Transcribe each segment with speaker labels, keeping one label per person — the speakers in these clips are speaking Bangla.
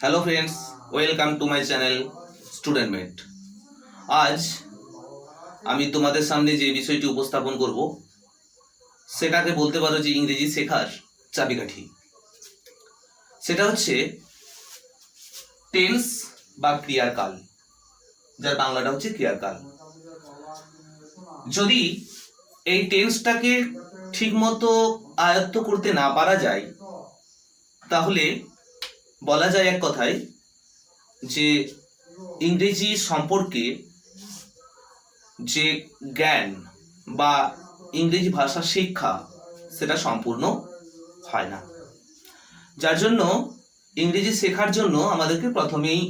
Speaker 1: Hello friends, welcome to my channel Studentmate. আজ আমি তোমাদের সামনে যে বিষয়টি উপস্থাপন করব সেটাকে বলতে পারো যে ইংরেজি শেখার চাবিকাঠি। সেটা হচ্ছে টেন্স বা ক্রিয়ার কাল, যার বাংলাটা হচ্ছে ক্রিয়ার কাল। যদি এই টেন্সটাকে ঠিকমতো আয়ত্ত করতে না পারা যায় তাহলে বলা যায় এক কথায় যে ইংরেজি সম্পর্কে যে জ্ঞান বা ইংরেজি ভাষা শিক্ষা সেটা সম্পূর্ণ হয় না। যার জন্য ইংরেজি শেখার জন্য আমাদেরকে প্রথমেই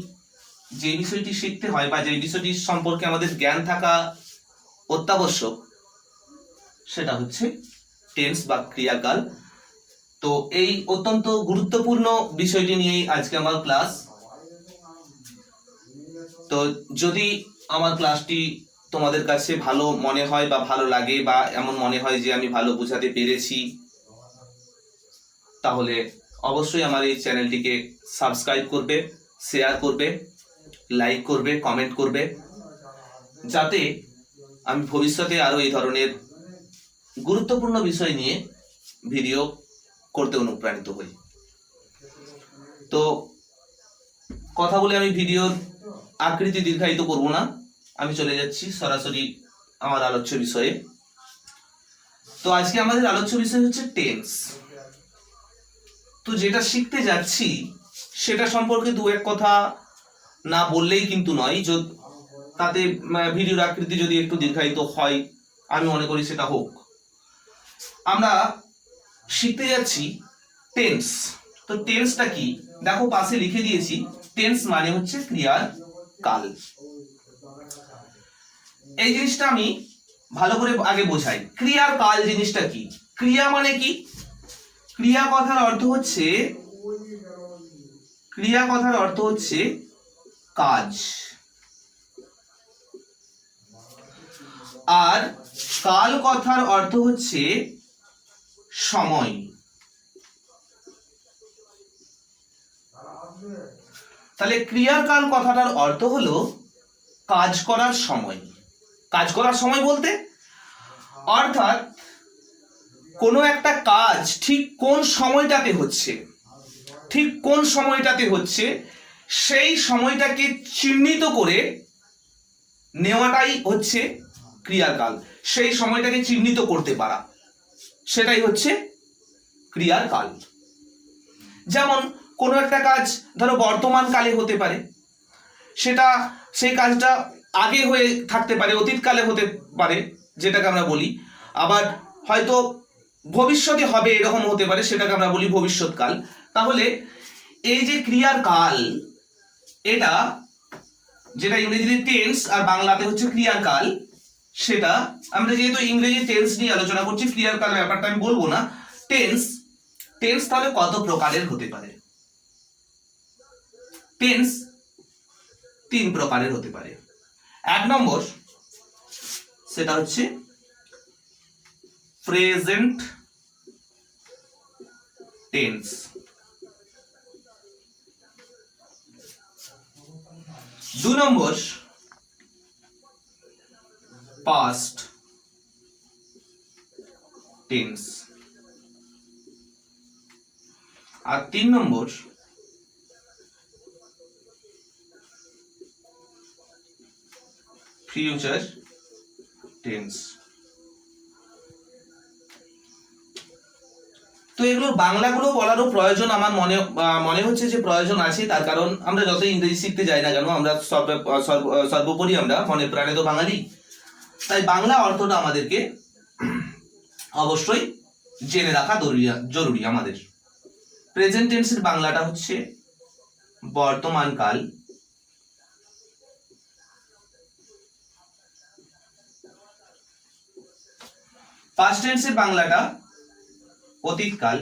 Speaker 1: যে বিষয়টি শিখতে হয় বা যে বিষয়টি সম্পর্কে আমাদের জ্ঞান থাকা অত্যাবশ্যক সেটা হচ্ছে টেন্স বা ক্রিয়াকাল। তো এই অত্যন্ত গুরুত্বপূর্ণ বিষয়টি নিয়েই আজকে আমার ক্লাস। তো যদি আমার ক্লাসটি তোমাদের কাছে ভালো মনে হয় বা ভালো লাগে বা এমন মনে হয় যে আমি ভালো বোঝাতে পেরেছি, তাহলে অবশ্যই আমার এই চ্যানেলটিকে সাবস্ক্রাইব করবে, শেয়ার করবে, লাইক করবে, কমেন্ট করবে, যাতে আমি ভবিষ্যতে আরও এই ধরনের গুরুত্বপূর্ণ বিষয় নিয়ে ভিডিও করতে অনুপ্রাণিত হই। তো কথা বলে আমি ভিডিওর আকৃতি দীর্ঘায়িত করব না, আমি চলে যাচ্ছি সরাসরি আমার আলোচ্য বিষয়ে। তো আজকে আমাদের আলোচ্য বিষয় হচ্ছে টেন্স। তো যেটা শিখতে যাচ্ছি সেটা সম্পর্কে দু এক কথা না বললেই কিন্তু নয়। তাতে ভিডিওর আকৃতি যদি একটু দীর্ঘায়িত হয় আমি মনে করি সেটা হোক। আমরা শিখতে যাচ্ছি টেন্স। তো টেন্সটা কি দেখো, পাশে লিখে দিয়েছি। টেন্স মানে হচ্ছে ক্রিয়ার কাল। এই জিনিসটা আমি ভালো করে আগে বোঝাই। ক্রিয়ার কাল জিনিসটা কি? ক্রিয়া মানে কি? ক্রিয়া কথার অর্থ হচ্ছে কাজ, আর কাল কথার অর্থ হচ্ছে সময়। তাহলে ক্রিয়ার কাল কথাটার অর্থ হলো কাজ করার সময়। কাজ করার সময় বলতে অর্থাৎ কোনো একটা কাজ ঠিক কোন সময়টাতে হচ্ছে সেই সময়টাকে চিহ্নিত করে নেওয়াটাই হচ্ছে ক্রিয়ার কাল। সেই সময়টাকে চিহ্নিত করতে পারা, সেটাই হচ্ছে ক্রিয়ার কাল। যেমন কোনো একটা কাজ ধরো বর্তমান কালে হতে পারে, সেই কাজটা আগে হয়ে থাকতে পারে, অতীতকালে হতে পারে যেটাকে আমরা বলি, আবার হয়তো ভবিষ্যতে হবে এরকম হতে পারে, সেটাকে আমরা বলি ভবিষ্যৎকাল। তাহলে এই যে ক্রিয়ার কাল, এটা যেটা ইংরেজিতে টেন্স আর বাংলাতে হচ্ছে ক্রিয়ার কাল, সেটা আমরা যেহেতু ইংরেজি টেন্স নিয়ে আলোচনা করছি, ক্রিয়ার কাল ব্যাপারটা আমি বলবো না। টেন্স তাহলে কত প্রকারের হতে পারে? টেন্স 3 প্রকারের হতে পারে। 1 নম্বর, সেটা হচ্ছে প্রেজেন্ট টেন্স। 2 নম্বর, পাস্ট টেন্স। আর 3 নম্বর, ফিউচার টেন্স। তো এগুলোর বাংলাগুলো বলারও প্রয়োজন আমার মনে হচ্ছে যে প্রয়োজন আছে। তার কারণ আমরা যত ইংরেজি শিখতে যাই না কেন, আমরা সর্বোপরি আমরা মনে প্রাণে তো বাঙালি, তাই বাংলা অর্থটা আমাদেরকে অবশ্যই জেনে রাখা জরুরি আমাদের। প্রেজেন্ট টেন্সের বাংলাটা হচ্ছে বর্তমান কাল, পাস্ট টেন্সের বাংলাটা অতীতকাল,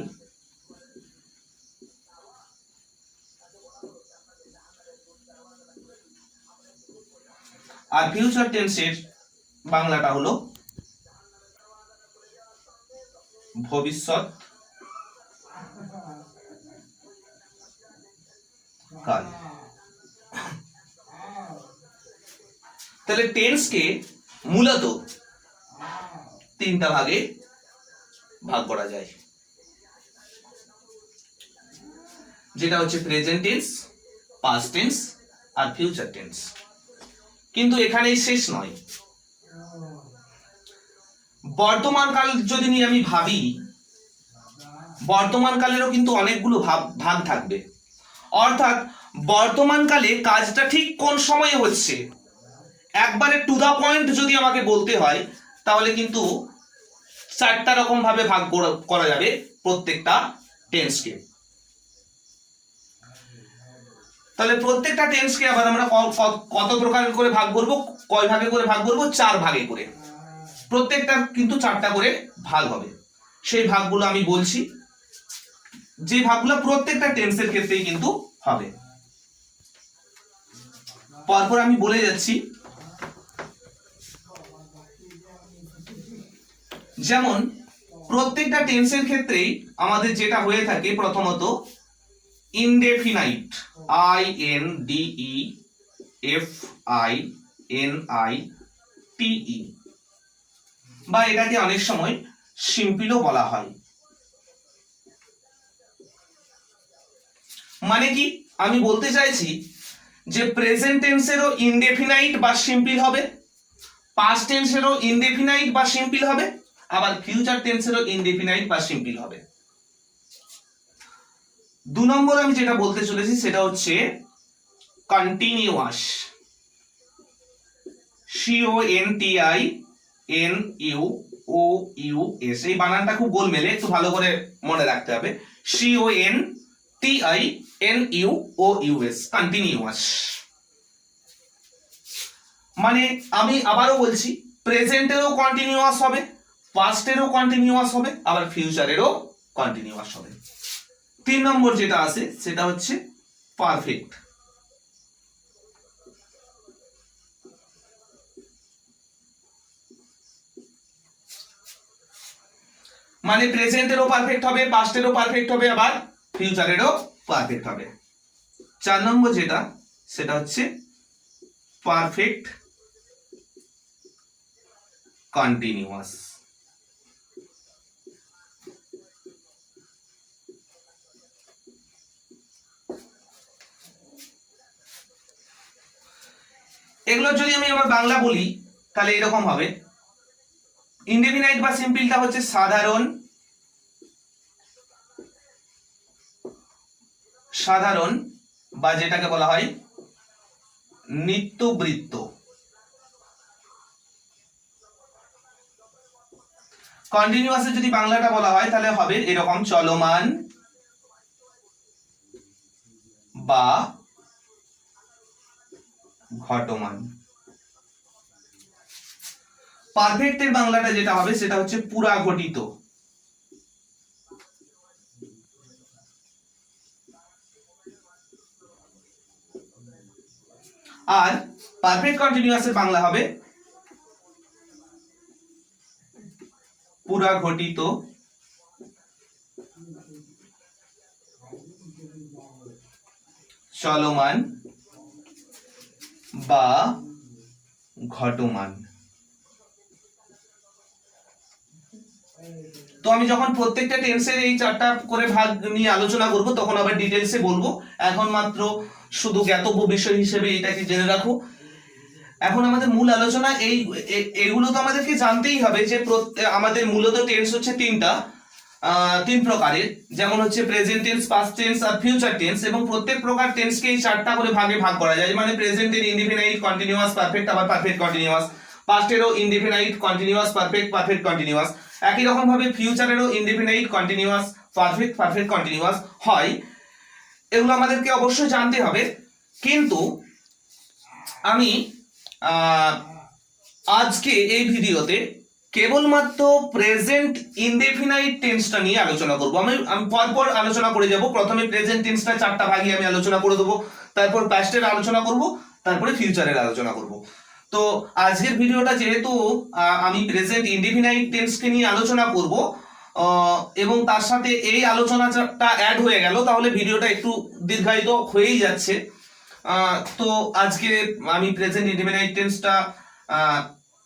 Speaker 1: আর ফিউচার টেন্সের বাংলাটা হলো ভবিষ্যৎ কাল। তাহলে টেন্সকে মূলত তিনটা ভাগে ভাগ করা যায়, যেটা হচ্ছে প্রেজেন্ট টেন্স, পাস্ট টেন্স আর ফিউচার টেন্স। কিন্তু এখানেই শেষ নয়। বর্তমান কাল যদি নিয়ে আমি ভাবি, বর্তমান কালেরও কিন্তু অনেকগুলো ভাগ থাকবে। অর্থাৎ বর্তমান কালে কাজটা ঠিক কোন সময়ে হচ্ছে একবারে টু দা পয়েন্ট যদি আমাকে বলতে হয়, তাহলে কিন্তু চারটা রকম ভাবে ভাগ করা যাবে প্রত্যেকটা টেন্সকে। তাহলে প্রত্যেকটা টেন্সকে আবার আমরা কত প্রকার করে ভাগ করব, কয় ভাগে করে ভাগ করব? 4 ভাগে করে। প্রত্যেকটা কিন্তু 4টা করে ভাগ হবে। সেই ভাগগুলো আমি বলছি, যে ভাগগুলো প্রত্যেকটা টেন্সের ক্ষেত্রেই কিন্তু হবে। পরপর আমি বলে যাচ্ছি। যেমন প্রত্যেকটা টেন্সের ক্ষেত্রেই আমাদের যেটা হয়ে থাকে, প্রথমত ইনডেফিনাইট, INDEFINITE, বা এটাকে অনেক সময় সিম্পলও বলা হয়। মানে কি আমি বলতে চাইছি যে প্রেজেন্ট টেন্সেরও ইনডেফিনাইট বা সিম্পল হবে, পাস্ট টেন্সেরও ইনডেফিনাইট বা সিম্পল হবে, আবার ফিউচার টেন্সেরও ইনডেফিনাইট বা সিম্পল হবে। 2 নম্বর আমি যেটা বলতে চলেছি সেটা হচ্ছে কন্টিনিউয়াস, CONTINUOUS। এই বানানটা খুব গোলমেলে, একটু ভালো করে মনে রাখতে হবে। CONTINUOUS, continuous. মানে আমি আবারও বলছি, প্রেজেন্টেরও কন্টিনিউয়াস হবে, পাস্টেরও কন্টিনিউয়াস হবে, আবার ফিউচারেরও কন্টিনিউয়াস হবে। 3 নম্বর যেটা আছে সেটা হচ্ছে পারফেক্ট। মানে প্রেজেন্টেরও পারফেক্ট হবে, পাস্টেরও পারফেক্ট হবে, আবার ফিউচারেরও পারফেক্ট হবে। 4 নম্বর যেটা সেটা হচ্ছে পারফেক্ট কন্টিনিউয়াস। এগুলো যদি আমি আবার বাংলা বলি তাহলে এরকম হবে। ইনডেফিনাইট বা সিম্পলটা হচ্ছে সাধারণ, সাধারণ বা যেটাকে বলা হয় নিত্যবৃত্ত। কন্টিনিউয়াসে যদি বাংলাটা বলা হয় তাহলে হবে এরকম চলমান বা ঘটমান। পারফেক্টের বাংলাটা যেটা হবে সেটা হচ্ছে পুরাঘটিত। আর পারফেক্ট কন্টিনিউয়াসের বাংলা হবে পুরাঘটিত চলমান বা ঘটমান। তো আমি যখন প্রত্যেকটা টেন্সের এই 4টা করে ভাগ নিয়ে আলোচনা করব তখন আবার ডিটেইলসে বলবো। এখন মাত্র শুধু জ্ঞাতব্য বিষয় হিসেবে এটাকে জেনে রাখো। এখন আমাদের মূল আলোচনা এইগুলো তো আমাদেরকে জানতেই হবে যে আমাদের মূলত টেন্স হচ্ছে 3 প্রকারের, যেমন হচ্ছে প্রেজেন্ট টেন্স, পাস্ট টেন্স আর ফিউচার টেন্স। এবং প্রত্যেক প্রকার টেন্সকে এই 4টা করে ভাগে ভাগ করা যায়। মানে প্রেজেন্টের ইনডিফিনাইট, কন্টিনিউয়াস, পারফেক্ট, আবার পারফেক্ট কন্টিনিউয়াস। পাস্টেরও indefinite, continuous, perfect, perfect continuous. একই রকম ভাবে ফিউচারেরও indefinite, continuous, perfect, perfect continuous হয়। এগুলো আমাদেরকে অবশ্যই জানতে হবে। কিন্তু আমি আজকে এই ভিডিওতে কেবলমাত্র প্রেজেন্ট ইনডেফিনাইট টেন্সটা নিয়ে আলোচনা করব। আমি পরপর আলোচনা করে যাব। প্রথমে প্রেজেন্ট টেন্সটা 4টা ভাগে আমি আলোচনা করে দেবো, তারপর পাস্টের আলোচনা করব, তারপরে ফিউচারের আলোচনা করব। তো আজকের ভিডিওটা যেহেতু আমি প্রেজেন্ট ইনডেফিনাইট টেন্সকে নিয়ে আলোচনা করব, এবং তার সাথে এই আলোচনাটা অ্যাড হয়ে গেল, তাহলে ভিডিওটা একটু দীর্ঘায়িত হয়েই যাচ্ছে। তো আজকে আমি প্রেজেন্ট ইনডেফিনাইট টেন্সটা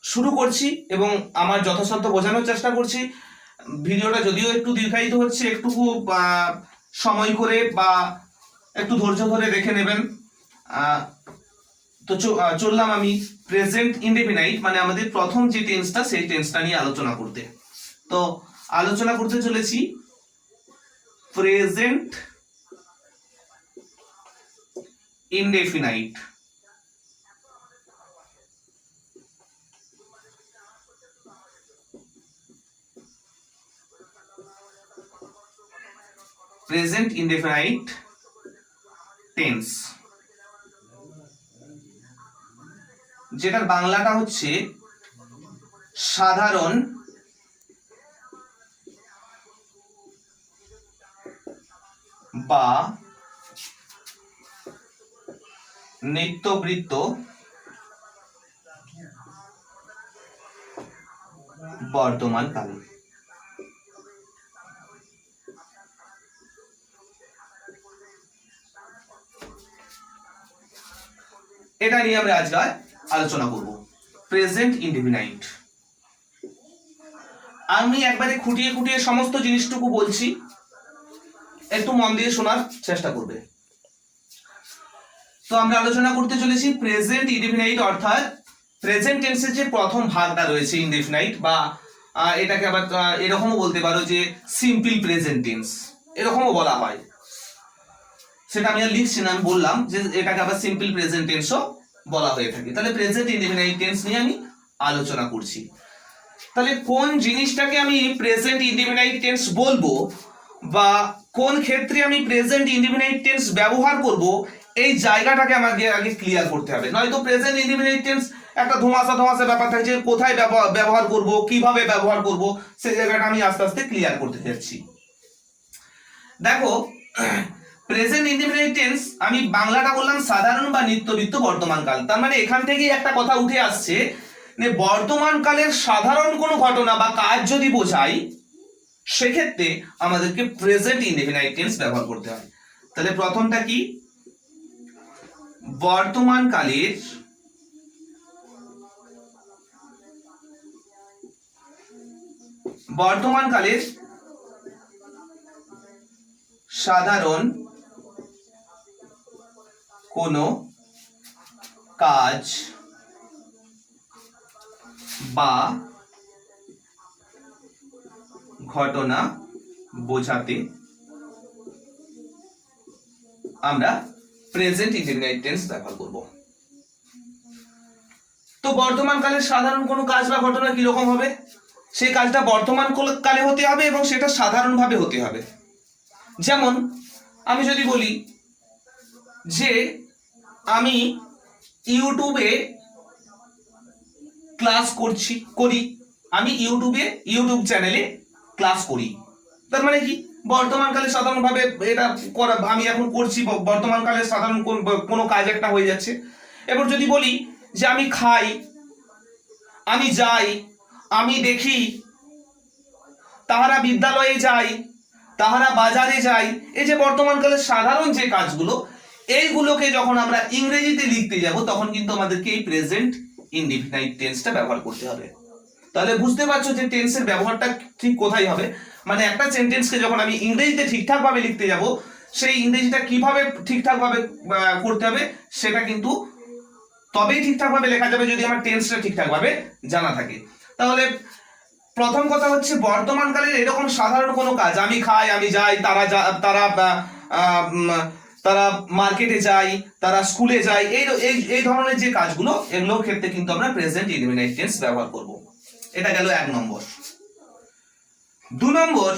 Speaker 1: শুরু করছি এবং আমার যথাসাধ্য বোঝানোর চেষ্টা করছি। ভিডিওটা যদিও একটু দীর্ঘায়িত হচ্ছে, একটু সময় করে বা একটু ধৈর্য ধরে দেখে নেবেন। তো চললাম আমি প্রেজেন্ট ইনডেফিনাইট মানে আমাদের প্রথম যে টেন্সটা সেই টেন্সটা নিয়ে আলোচনা করতে। তো আলোচনা করতে চলেছি present indefinite. Present indefinite tense, যেটার বাংলাটা হচ্ছে সাধারণ বা নিত্যবৃত্ত বর্তমানকাল। এটা নিয়ে আমরা আজকে আলোচনা করব প্রেজেন্ট ইনডেফিনাইট। আমি একবারে খুঁটিয়ে খুঁটিয়ে সমস্ত জিনিসটুকু বলছি, একটু মন দিয়ে শোনার চেষ্টা করবে। তো আমরা আলোচনা করতে চলেছি প্রেজেন্ট ইনডেফিনাইট, অর্থাৎ প্রেজেন্ট টেন্সের যে প্রথম ভাগটা রয়েছে ইনডেফিনাইট, বা এটাকে আবার এরকমও বলতে পারো যে সিম্পল প্রেজেন্ট টেন্স, এরকমও বলা হয়। সেটা আমি আর লিখছি না, আমি বললাম যে এটাকে আবার সিম্পল প্রেজেন্ট টেন্সও বলা হয়ে থাকে। তাহলে প্রেজেন্ট ইনডেফিনাইট টেন্স নিয়ে আমি আলোচনা করছি। তাহলে কোন জিনিসটাকে আমি প্রেজেন্ট ইনডেফিনাইট টেন্স বলবো বা কোন ক্ষেত্রে আমি প্রেজেন্ট ইনডেফিনাইট টেন্স ব্যবহার করব, এই জায়গাটাকে আমাকে আগে ক্লিয়ার করতে হবে। নয়তো প্রেজেন্ট ইনডেফিনাইট টেন্স একটা ধোঁয়াশা ধোঁয়াশা ব্যাপার থাকে, যে কোথায় ব্যবহার করব, কিভাবে ব্যবহার করব, সেই জায়গাটা আমি আস্তে আস্তে ক্লিয়ার করতে যাচ্ছি। দেখো, প্রেজেন্ট ইনডেফিনাইট টেন্স আমি বাংলাটা বললাম সাধারণ বা নিত্যবৃত্ত বর্তমানকাল। তার মানে এখান থেকেই একটা কথা উঠে আসছে যে বর্তমানকালের সাধারণ কোনো ঘটনা বা কাজ যদি বোঝাই, সেক্ষেত্রে আমাদেরকে প্রেজেন্ট ইনডেফিনাইট টেন্স ব্যবহার করতে হয়। তাহলে প্রথমটা কি? বর্তমানকালের সাধারণ কোনো কাজ বা ঘটনা বোঝাতে আমরা প্রেজেন্ট ইনডেফিনাইট টেন্স ব্যবহার করব। তো বর্তমানকালের সাধারণ কোনো কাজ বা ঘটনা কিরকম হবে? সেই কাজটা বর্তমান কালে হতে হবে এবং সেটা সাধারণভাবে হতে হবে। যেমন আমি যদি বলি যে আমি ইউটিউবে ক্লাস করি, আমি ইউটিউব চ্যানেলে ক্লাস করি, তার মানে কি বর্তমানকালে সাধারণভাবে এটা করা আমি এখন করছি, বর্তমানকালে সাধারণ কোনো কাজ একটা হয়ে যাচ্ছে। এবার যদি বলি যে আমি খাই, আমি যাই, আমি দেখি, তাহারা বিদ্যালয়ে যায়, তাহারা বাজারে যায়, এই যে বর্তমানকালের সাধারণ যে কাজগুলো, এইগুলোকে যখন আমরা ইংরেজিতে লিখতে যাব তখন কিন্তু আমাদেরকে এই প্রেজেন্ট ইনডেফিনাইট টেন্সটা ব্যবহার করতে হবে। তাহলে বুঝতে পারছো যে টেন্সের ব্যবহারটা ঠিক কোথায় হবে। মানে একটা সেন্টেন্সকে যখন আমি ইংরেজিতে ঠিকঠাক ভাবে লিখতে যাব, সেই ইংরেজিটা কিভাবে ঠিকঠাক ভাবে করতে হবে সেটা কিন্তু তবেই ঠিকঠাক ভাবে লেখা যাবে যদি আমার টেন্সটা ঠিকঠাক ভাবে জানা থাকে। তাহলে প্রথম কথা হচ্ছে বর্তমানকালের এরকম সাধারণ কোনো কাজ, আমি খাই, আমি যাই, তারা মার্কেটে যায়, তারা স্কুলে যায়, এই ধরনের যে কাজগুলো, এগুলোর ক্ষেত্রে কিন্তু আমরা প্রেজেন্ট ইনডেফিনাইট টেন্স ব্যবহার করব। এটা গেল 1 নম্বর। 2 নম্বর,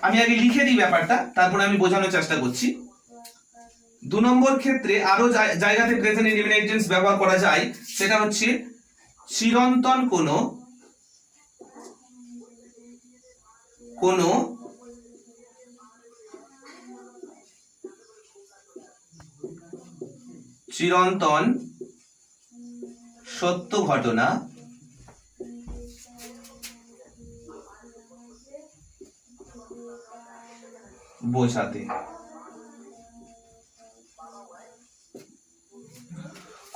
Speaker 1: আমি আগে লিখে দিই ব্যাপারটা, তারপরে আমি বোঝানোর চেষ্টা করছি। 2 নম্বর ক্ষেত্রে আরো জায়গাতে প্রেজেন্ট ইনডেফিনাইট টেন্স ব্যবহার করা যায়, সেটা হচ্ছে চিরন্তন কোনো চিরন্তন সত্য ঘটনা বোঝাতে।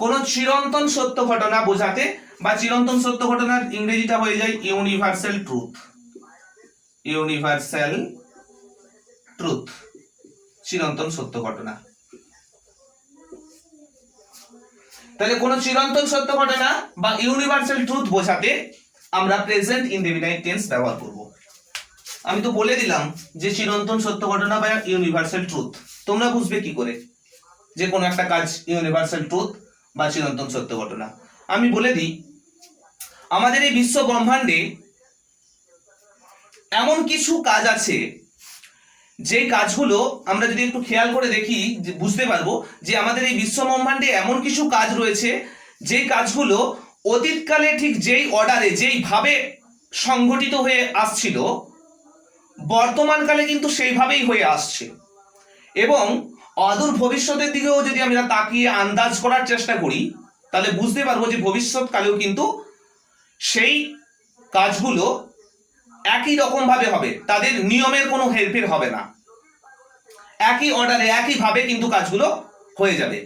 Speaker 1: কোন চিরন্তন সত্য ঘটনা বোঝাতে, বা চিরন্তন সত্য ঘটনার ইংরেজিটা হয়ে যায় ইউনিভার্সাল ট্রুথ। ইউনিভার্সাল ট্রুথ, চিরন্তন সত্য ঘটনা। তাহলে কোন চিরন্তন সত্য ঘটনা বা ইউনিভার্সাল ট্রুথ বোঝাতে আমরা প্রেজেন্ট ইনডেফিনাইট টেন্স ব্যবহার করব। আমি তো বলে দিলাম যে চিরন্তন সত্য ঘটনা বা ইউনিভার্সাল ট্রুথ, তোমরা বুঝবে কি করে যে কোনো একটা কাজ ইউনিভার্সাল ট্রুথ বা চিরন্তন সত্য ঘটনা? আমি বলে দিই, আমাদের এই বিশ্ব ব্রহ্মাণ্ডে এমন কিছু কাজ আছে যে কাজগুলো আমরা যদি একটু খেয়াল করে দেখি বুঝতে পারবো যে আমাদের এই বিশ্ব ব্রহ্মাণ্ডে এমন কিছু কাজ রয়েছে যে কাজগুলো অতীতকালে ঠিক যেই অর্ডারে যেইভাবে সংঘটিত হয়ে আসছিল বর্তমানকালে কিন্তু সেইভাবেই হয়ে আসছে, এবং অদূর ভবিষ্যতের দিকেও যদি আমরা তাকিয়ে আন্দাজ করার চেষ্টা করি তাহলে বুঝতে পারবো যে ভবিষ্যৎকালেও কিন্তু সেই কাজগুলো একই রকম ভাবে হবে, তাদের নিয়মের কোনো হেরফের হবে না, একই অর্ডারে একইভাবে কিন্তু কাজগুলো হয়ে যাবে।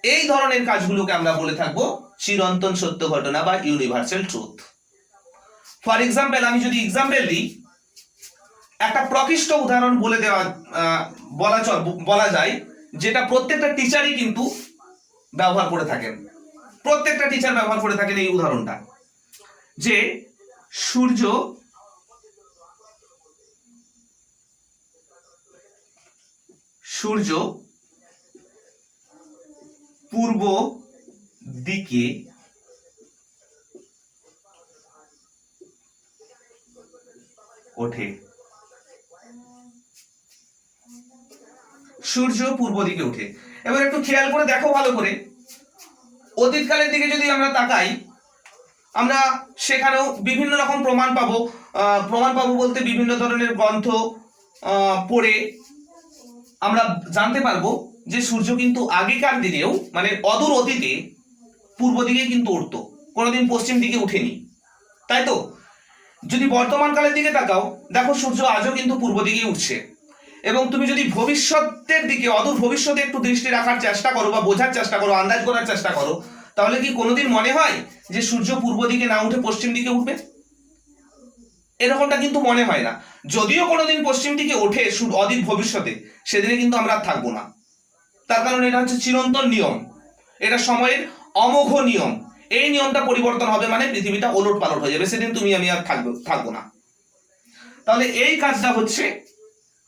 Speaker 1: এই ধরনের কাজগুলোকে আমরা বলে থাকবো চিরন্তন সত্য ঘটনা বা ইউনিভার্সাল ট্রুথ। ফর এক্সাম্পল, আমি যদি এক্সাম্পল দিই, একটা প্রকৃষ্ট উদাহরণ বলা যায় যেটা প্রত্যেকটা টিচারই কিন্তু ব্যবহার করে থাকেন, প্রত্যেকটা টিচার ব্যবহার করে থাকেন এই উদাহরণটা, যে সূর্য পূর্ব দিকে ওঠে। সূর্য পূর্ব দিকে ওঠে। এবার একটু খেয়াল করে দেখো ভালো করে, অতীতকালের দিকে যদি আমরা তাকাই আমরা সেখানেও বিভিন্ন রকম প্রমাণ পাবো বলতে বিভিন্ন ধরনের গ্রন্থ পড়ে আমরা জানতে পারবো যে সূর্য কিন্তু আগেকার দিনেও মানে অদূর অতীতে পূর্ব দিকে কিন্তু উঠতো, কোনোদিন পশ্চিম দিকে উঠেনি, তাই তো? যদি বর্তমান কালের দিকে তাকাও দেখো সূর্য আজও কিন্তু পূর্ব দিকে উঠছে, এবং তুমি যদি ভবিষ্যতের দিকে অদূর ভবিষ্যতে একটু দৃষ্টি রাখার চেষ্টা করো বা বোঝার চেষ্টা করো, আন্দাজ করার চেষ্টা করো, তাহলে কি কোনোদিন মনে হয় যে সূর্য পূর্ব দিকে না উঠে পশ্চিম দিকে উঠবে? এরকমটা কিন্তু মনে হয় না। যদিও কোনোদিন পশ্চিম দিকে ওঠে অদূর ভবিষ্যতে, সেদিনে কিন্তু আমরা থাকবো না, তার কারণ এটা হচ্ছে চিরন্তন নিয়ম, এটা সময়ের অমোঘ নিয়ম। এই নিয়মটা পরিবর্তন হবে মানে পৃথিবীটা ওলট পালট হয়ে যাবে, সেদিন তুমি আমি আর থাকবো না। তাহলে এই কাজটা হচ্ছে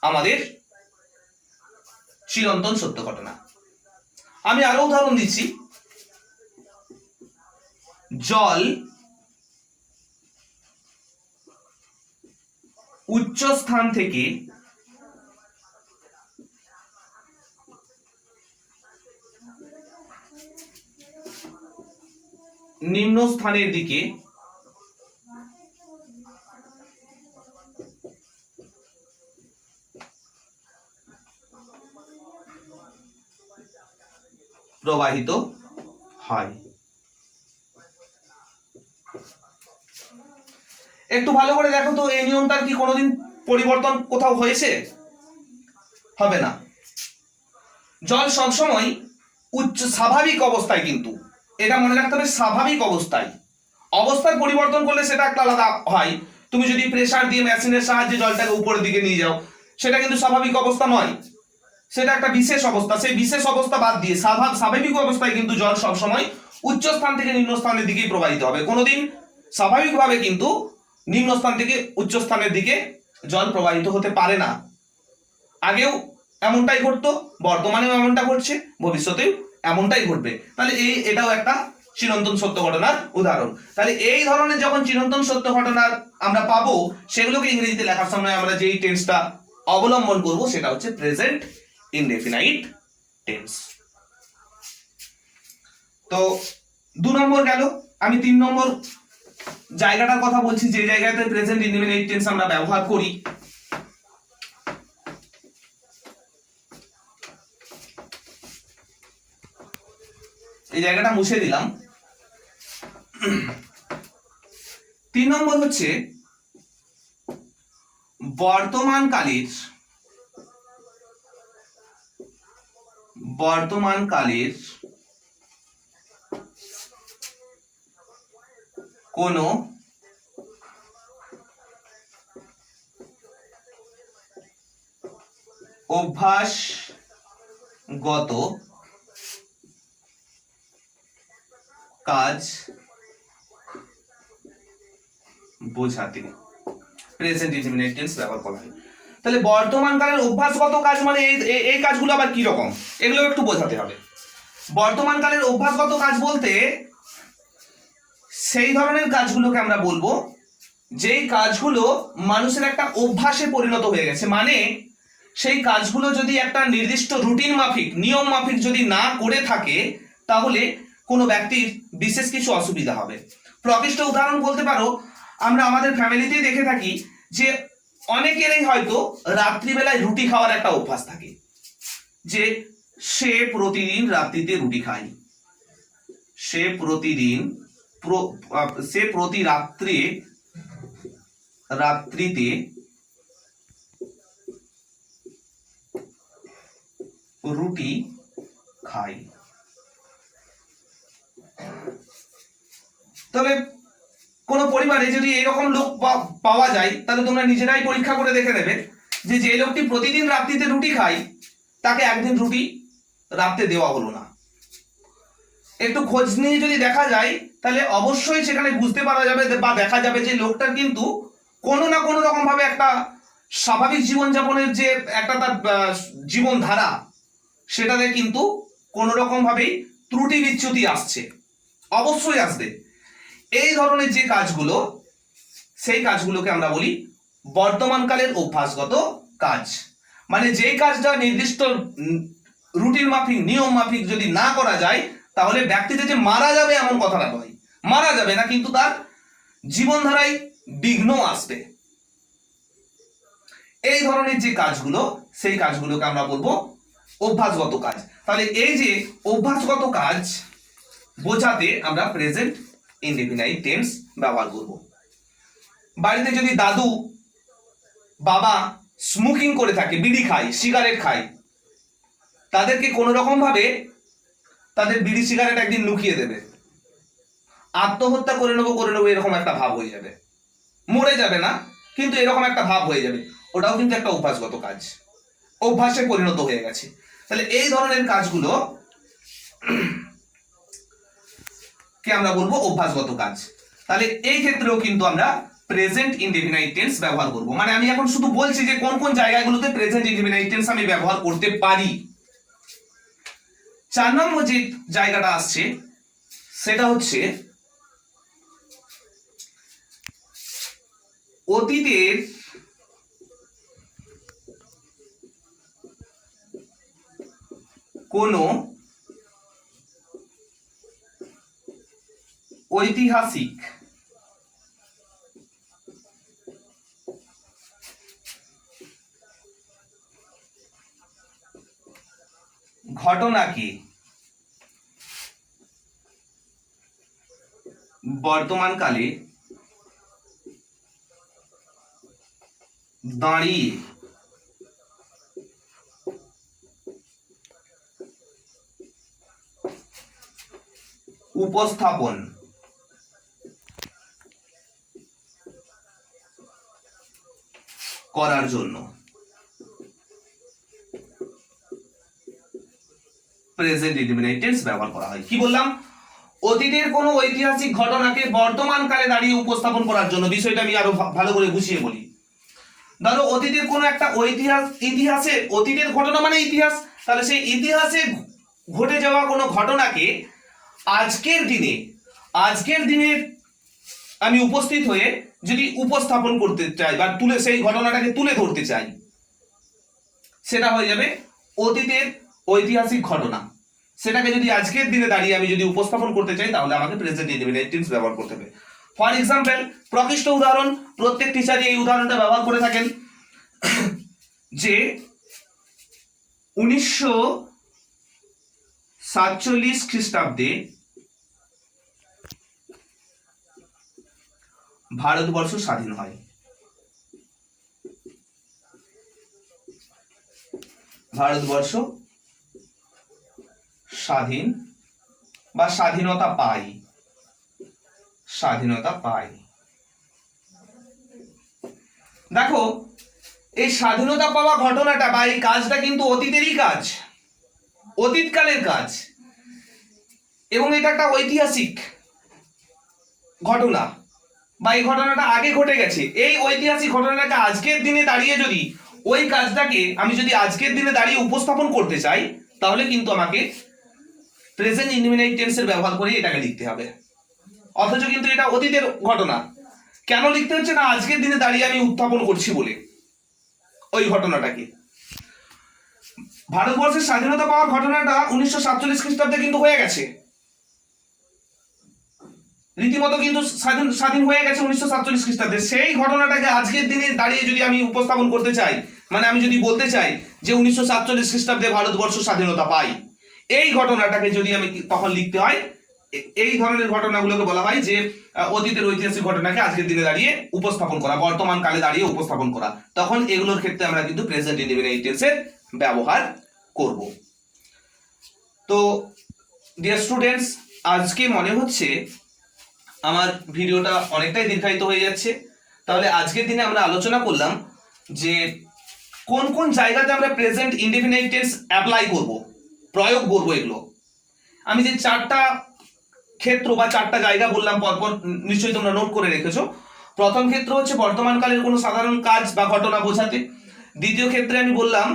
Speaker 1: আমাদের চিরন্তন সত্য ঘটনা। আমি আরো উদাহরণ দিচ্ছি, জল উচ্চ স্থান থেকে নিম্ন স্থানের দিকে প্রবাহিত হয়। একটু ভালো করে দেখো তো, এই নিয়মটার কি কোনোদিন পরিবর্তন কোথাও হয়েছে? হবে না। জল সবসময় স্বাভাবিক অবস্থায়, কিন্তু এটা মনে রাখতে হবে স্বাভাবিক অবস্থার পরিবর্তন করলে সেটা একটা আলাদা হয়। তুমি যদি প্রেসার দিয়ে মেশিনের সাহায্যে জলটাকে উপরের দিকে নিয়ে যাও সেটা কিন্তু স্বাভাবিক অবস্থা নয়, সেটা একটা বিশেষ অবস্থা। সেই বিশেষ অবস্থা বাদ দিয়ে স্বাভাবিক অবস্থায় কিন্তু জল সবসময় উচ্চ স্থান থেকে নিম্ন স্থানের দিকেই প্রবাহিত হবে, কোনোদিন স্বাভাবিকভাবে কিন্তু নিম্ন স্থান থেকে উচ্চ স্থানের দিকে জল প্রবাহিত হতে পারে না। আগেও এমনটাই ঘটতো, বর্তমানেও এমনটা ঘটছে, ভবিষ্যতেও এমনটাই ঘটবে। তাহলে এটাও একটা চিরন্তন সত্য ঘটনার উদাহরণ। তাহলে এই ধরনের যখন চিরন্তন সত্য ঘটনার আমরা পাবো, সেগুলোকে ইংরেজিতে লেখার সময় আমরা যেই টেন্সটা অবলম্বন করব সেটা হচ্ছে প্রেজেন্ট ইনডেফিনাইট টেন্স। তো 2 নম্বর গেল। আমি 3 নম্বর জায়গাটার কথা বলছি, যে জায়গাতে প্রেজেন্ট ইনডেফিনাইট টেন্স আমরা ব্যবহার করি। এই জায়গাটা মুছে দিলাম। 3 নম্বর হচ্ছে বর্তমানকালের বর্তমান কালের কোনো অভ্যাসগত কাজ বোঝাতে প্রেজেন্ট ইনডিফিনিট টেন্স ব্যবহার করা হয়। তাহলে বর্তমান কালের অভ্যাসগত কাজ মানে এই কাজগুলো আবার কি রকম, এগুলো একটু বোঝাতে হবে। বর্তমান কালের অভ্যাসগত কাজ বলতে সেই ধরনের কাজগুলোকে আমরা বলবো যেই কাজগুলো মানুষের একটা অভ্যাসে পরিণত হয়ে গেছে, মানে সেই কাজগুলো যদি একটা নির্দিষ্ট রুটিন মাফিক নিয়ম মাফিক যদি না করে থাকে তাহলে কোনো ব্যক্তির বিশেষ কিছু অসুবিধা হবে। প্রকৃষ্ট উদাহরণ বলতে পারো, আমরা আমাদের ফ্যামিলিতেই দেখে থাকি যে অনেকেরই হয়তো রাত্রিবেলায় রুটি খাওয়ার একটা অভ্যাস থাকে, যে সে প্রতিদিন রাত্রিতে রুটি খায়, সে প্রতি রাত্রিতে রুটি খায়। তবে কোন পরিবারে যদি এরকম লোক পাওয়া যায় তাহলে তোমরা নিজেরাই পরীক্ষা করে দেখে নেবে যে লোকটি প্রতিদিন রাত্রিতে রুটি খায় তাকে একদিন রুটি রাত্রে দেওয়া হলো না। একটু খোঁজ নিয়ে যদি দেখা যায় তাহলে অবশ্যই সেখানে বুঝতে পারা যাবে বা দেখা যাবে যে লোকটার কিন্তু কোনো না কোনো রকম ভাবে একটা স্বাভাবিক জীবনযাপনের যে একটা তার জীবনধারা সেটাতে কিন্তু কোনো রকম ভাবেই ত্রুটি বিচ্যুতি আসছে, অবশ্যই আসবে। এই ধরনের যে কাজগুলো সেই কাজগুলোকে আমরা বলি বর্তমানকালের অভ্যাসগত কাজ। মানে যে কাজটা নির্দিষ্ট রুটিন মাফিক নিয়ম মাফিক যদি না করা যায় তাহলে ব্যক্তিতে যে মারা যাবে এমন কথাটা নয়, মারা যাবে না কিন্তু তার জীবনধারায় বিঘ্ন আসবে। এই ধরনের যে কাজগুলো সেই কাজগুলোকে আমরা বলবো অভ্যাসগত কাজ। তাহলে এই যে অভ্যাসগত কাজ বোঝাতে আমরা প্রেজেন্ট ইনডেফিনাইট টেন্স ব্যবহার করব। বাড়িতে যদি দাদু বাবা স্মোকিং করে থাকে, বিড়ি খায়, সিগারেট খায়, তাদেরকে কোনো রকম ভাবে তাদের বিড়ি সিগারেট একদিন লুকিয়ে দেবে, আত্মহত্যা করে নেবো এরকম একটা ভাব হয়ে যাবে, মরে যাবে না কিন্তু এরকম একটা ভাব হয়ে যাবে, ওটাও কিন্তু একটা অভ্যাসগত কাজ, অভ্যাসে পরিণত হয়ে গেছে। তাহলে এই ধরনের কাজগুলো কে আমরা বলবো অভ্যাসগত কাজ। তাহলে এই ক্ষেত্রেও কিন্তু আমরা প্রেজেন্ট ইনডেফিনাইট টেন্স ব্যবহার করব। মানে আমি এখন শুধু বলছি যে কোন কোন জায়গাগুলোতে প্রেজেন্ট ইনডেফিনাইট টেন্স আমি ব্যবহার করতে পারি। 4 নম্বর যে জায়গাটা আসছে সেটা হচ্ছে অতীতের কোনো ঐতিহাসিক ঘটনাকে বর্তমানকালে দাঁড়িয়ে উপস্থাপন করার জন্য প্রেজেন্ট ইনডেফিনিট টেন্স ব্যবহার করা হয়। কি বললাম? অতীতের কোনো ঐতিহাসিক ঘটনাকে বর্তমান কালে দাঁড়িয়ে উপস্থাপন করার জন্য। বিষয়টা আমি আরো ভালো করে বুঝিয়ে বলি। ধরো অতীতের কোনো একটা ইতিহাসে, অতীতের ঘটনা মানে ইতিহাস, তাহলে সেই ইতিহাসে ঘটে যাওয়া কোনো ঘটনাকে আজকের দিনে আমি উপস্থিত হয়ে যদি উপস্থাপন করতে চাই বা সেই ঘটনাটাকে তুলে ধরতে চাই, সেটা হয়ে যাবে অতীতের ঐতিহাসিক ঘটনা। সেটাকে যদি আজকের দিনে দাঁড়িয়ে আমি যদি উপস্থাপন করতে চাই তাহলে আমাকে প্রেজেন্ট ইনডেফিনিট টেন্স ব্যবহার করতে হবে। ফর এক্সাম্পল, প্রকৃষ্ট উদাহরণ, প্রত্যেক টিচারই এই উদাহরণটা ব্যবহার করে থাকেন যে 1947 খ্রিস্টাব্দে ভারতবর্ষ স্বাধীন হয়। ভারতবর্ষ স্বাধীন বা স্বাধীনতা পাই, স্বাধীনতা পাই। দেখো এই স্বাধীনতা পাওয়া ঘটনাটা বা এই কাজটা কিন্তু অতীতেরই কাজ, অতীতকালের কাজ, এবং এটা একটা ঐতিহাসিক ঘটনা বা এই ঘটনাটা আগে ঘটে গেছে। এই ঐতিহাসিক ঘটনাটাকে আজকের দিনে দাঁড়িয়ে যদি ওই কাজটাকে আমি যদি আজকের দিনে দাঁড়িয়ে উপস্থাপন করতে চাই, তাহলে কিন্তু আমাকে প্রেজেন্ট ইনডিফিনাইট টেন্সের ব্যবহার করে এটাকে লিখতে হবে। অথচ কিন্তু এটা অতীতের ঘটনা। কেন লিখতে হচ্ছে না, আজকের দিনে দাঁড়িয়ে আমি উত্থাপন করছি বলে ওই ঘটনাটাকে। ভারতবর্ষের স্বাধীনতা পাওয়ার ঘটনাটা 1947 খ্রিস্টাব্দে কিন্তু হয়ে গেছে, রীতিমতো কিন্তু স্বাধীন হয়ে গেছে 1947 খ্রিস্টাব্দে। সেই ঘটনাটাকে আজকের দিনে দাঁড়িয়ে যদি আমি উপস্থাপন করতে চাই, মানে আমি যদি বলতে চাই যে 1947 খ্রিস্টাব্দে ভারতবর্ষ স্বাধীনতা পাই, এই ঘটনাটাকে যদি আমি তখন লিখতে হয়, এই ধরনের ঘটনাগুলোকে বলা হয় যে অতীতের ঐতিহাসিক ঘটনাকে আজকের দিনে দাঁড়িয়ে উপস্থাপন করা, বর্তমান কালে দাঁড়িয়ে উপস্থাপন করা। তখন এগুলোর ক্ষেত্রে আমরা কিন্তু প্রেজেন্ট ইনডিফিনিট টেন্সের ব্যবহার করব। তো ডিয়ার স্টুডেন্টস, আজকে মনে হচ্ছে আমার ভিডিওটা অনেকটাই দীর্ঘায়িত হয়ে যাচ্ছে। তাহলে আজকের দিনে আমরা আলোচনা করলাম যে কোন কোন জায়গাতে আমরা প্রেজেন্ট ইনডিফিনিট টেন্স অ্যাপ্লাই করব, প্রয়োগ করব। এগুলো আমি যে 4টা ক্ষেত্র বা 4টা জায়গা বললাম পরপর, নিশ্চয়ই তোমরা নোট করে রেখেছো। প্রথম ক্ষেত্র হচ্ছে বর্তমানকালের কোনো সাধারণ কাজ বা ঘটনা বোঝাতে। দ্বিতীয় ক্ষেত্রে আমি বললাম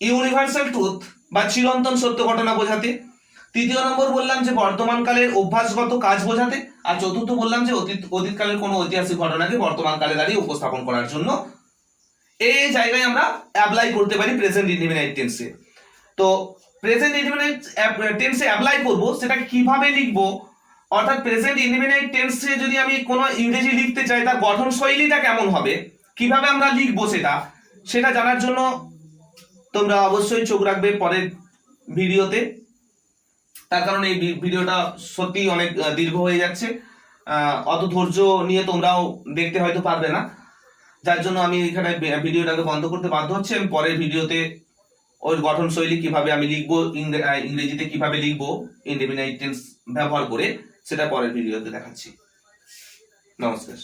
Speaker 1: ইউনিভার্সাল ট্রুথ বা চিরন্তন সত্য ঘটনা বোঝাতে। তৃতীয় নম্বর বললাম যে বর্তমানকালের অভ্যাসগত কাজ বোঝাতে। আর চতুর্থ বললাম যে অতীতকালের কোনো ঐতিহাসিক ঘটনাকে বর্তমানকালে দাঁড়িয়ে উপস্থাপন করার জন্য এই জায়গায় আমরা অ্যাপ্লাই করতে পারি প্রেজেন্ট ইনডিফিনিট টেন্সে। তো প্রেজেন্ট ইনডিফিনিট টেন্সে অ্যাপ্লাই করব, সেটা কিভাবে লিখব, অর্থাৎ প্রেজেন্ট ইনডিফিনিট টেন্সে যদি আমি কোনো ইংরেজি লিখতে চাই তার গঠন শৈলীটা কেমন হবে, কিভাবে আমরা লিখবো, সেটা জানার জন্য তোমরা অবশ্যই চোখ রাখবে পরের ভিডিওতে। তার কারণ এই ভিডিওটা সত্যি অনেক দীর্ঘ হয়ে যাচ্ছে, অত ধৈর্য নিয়ে তোমরাও দেখতে হয়তো পারবে না, যার জন্য আমি এখানে ভিডিওটাকে বন্ধ করতে বাধ্য হচ্ছি। আমি পরের ভিডিওতে ওই গঠন শৈলী কিভাবে আমি লিখবো, ইংরেজিতে কিভাবে লিখবো ইনডিফিনিট টেন্স ব্যবহার করে, সেটা পরের ভিডিওতে দেখাচ্ছি। নমস্কার।